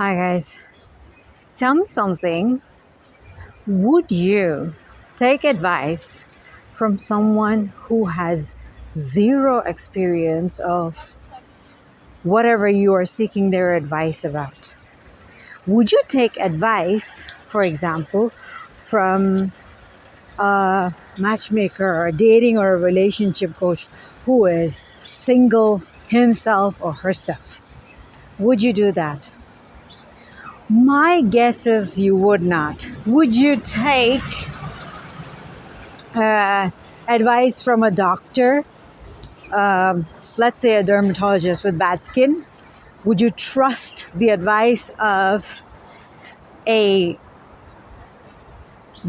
Hi guys, tell me something. Would you take advice from someone who has zero experience of whatever you are seeking their advice about? Would you take advice, for example, from a matchmaker or a dating or a relationship coach who is single himself or herself? Would you do that? My guess is you would not. Would you take uh, advice from a doctor, let's say a dermatologist with bad skin? Would you trust the advice of a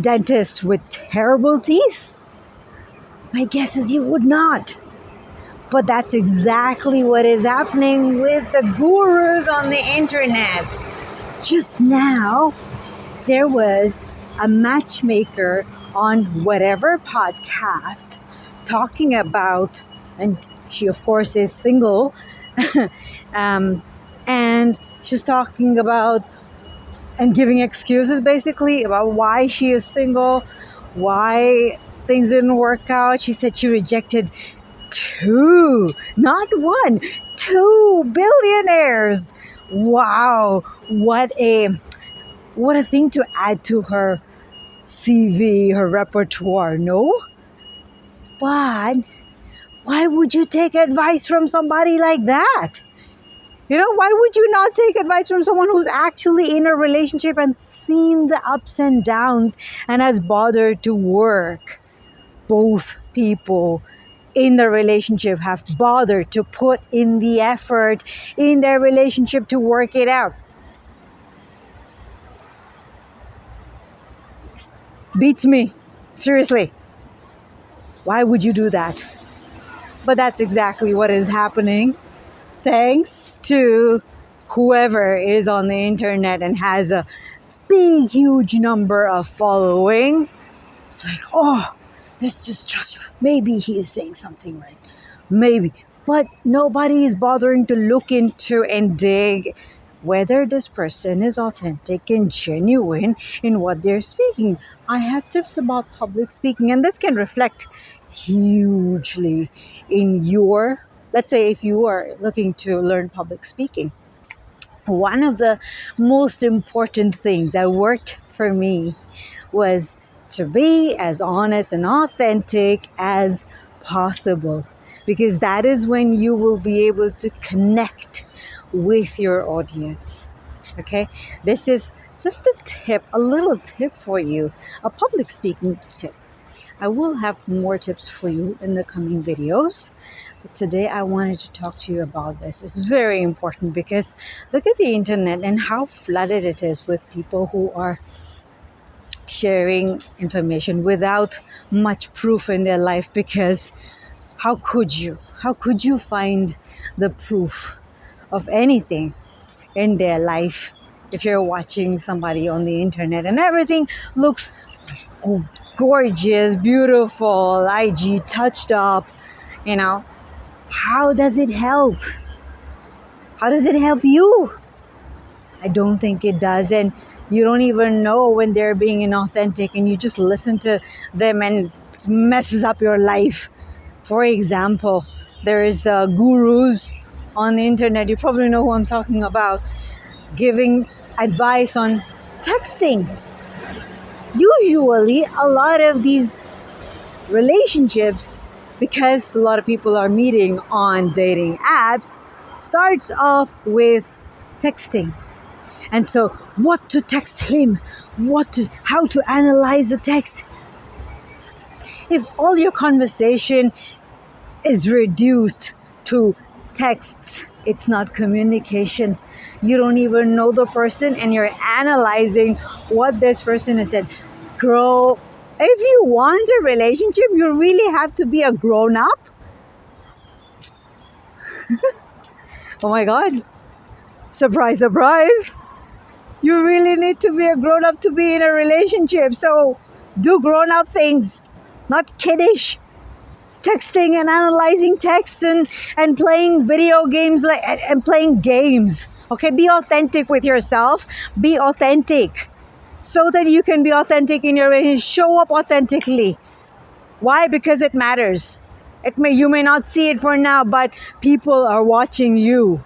dentist with terrible teeth? My guess is you would not. But that's exactly what is happening with the gurus on the internet. Just now, there was a matchmaker on whatever podcast talking about, and she of course is single, and she's talking about and giving excuses basically about why she is single, why things didn't work out. She said she rejected two, not one, two billionaires. Wow, what a thing to add to her CV, her repertoire, no? But why would you take advice from somebody like that? Why would you not take advice from someone who's actually in a relationship and seen the ups and downs and has bothered to work? Both people in the relationship have bothered to put in the effort in their relationship to work it out. Beats me. Seriously. Why would you do that? But that's exactly what is happening thanks to whoever is on the internet and has a big, huge number of following. It's like, oh, let's just trust. Maybe he is saying something right. Maybe. But nobody is bothering to look into and dig whether this person is authentic and genuine in what they're speaking. I have tips about public speaking, and this can reflect hugely in your, let's say, if you are looking to learn public speaking. One of the most important things that worked for me was to be as honest and authentic as possible, because that is when you will be able to connect with your audience. Okay, this is just a tip, a little tip for you, a public speaking tip. I will have more tips for you in the coming videos. But today I wanted to talk to you about this. It's very important because look at the internet and how flooded it is with people who are sharing information without much proof in their life, because how could you? How could you find the proof of anything in their life if you're watching somebody on the internet and everything looks gorgeous, beautiful, IG touched up, you know? How does it help? How does it help you? I don't think it does. And you don't even know when they're being inauthentic, and you just listen to them and messes up your life. For example, there is gurus on the internet, you probably know who I'm talking about, giving advice on texting. Usually, a lot of these relationships, because a lot of people are meeting on dating apps, starts off with texting. And so, what to text him, how to analyze the text. If all your conversation is reduced to texts, it's not communication. You don't even know the person, and you're analyzing what this person has said. Girl, if you want a relationship, you really have to be a grown up. Oh my God. Surprise, surprise. You really need to be a grown up to be in a relationship. So do grown up things, not kiddish texting and analyzing texts and playing video games and playing games. Okay, be authentic with yourself. Be authentic so that you can be authentic in your relationship. Show up authentically. Why? Because it matters. You may not see it for now, but people are watching you.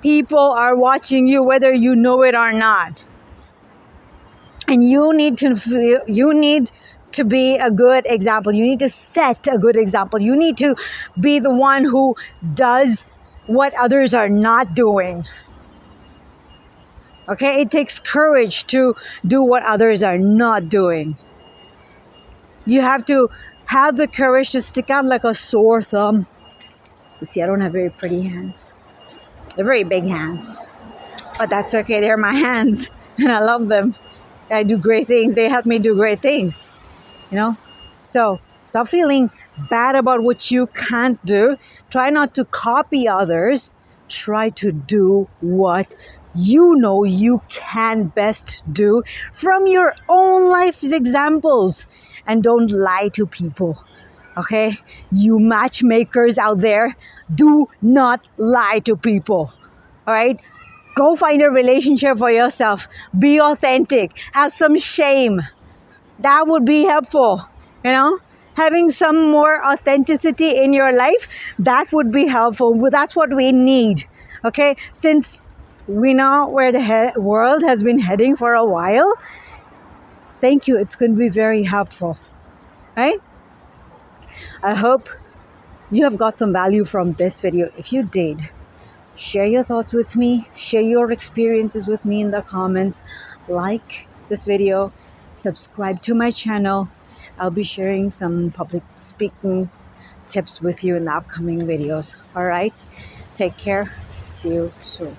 People are watching you whether you know it or not. And you need to be a good example. You need to set a good example. You need to be the one who does what others are not doing. Okay, it takes courage to do what others are not doing. You have to have the courage to stick out like a sore thumb. You see, I don't have very pretty hands. They're very big hands. But that's okay. They're my hands and I love them. I do great things. They help me do great things, you know? So stop feeling bad about what you can't do. Try not to copy others. Try to do what you know you can best do from your own life's examples. And don't lie to people. Okay? You matchmakers out there, do not lie to people. All right? Go find a relationship for yourself. Be authentic. Have some shame. That would be helpful. You know, having some more authenticity in your life, that would be helpful. That's what we need. Okay, since we know where the world has been heading for a while, thank you. It's going to be very helpful. Right? I hope you have got some value from this video. If you did, share your thoughts with me, share your experiences with me in the comments, like this video, subscribe to my channel. I'll be sharing some public speaking tips with you in the upcoming videos. All right, take care. See you soon.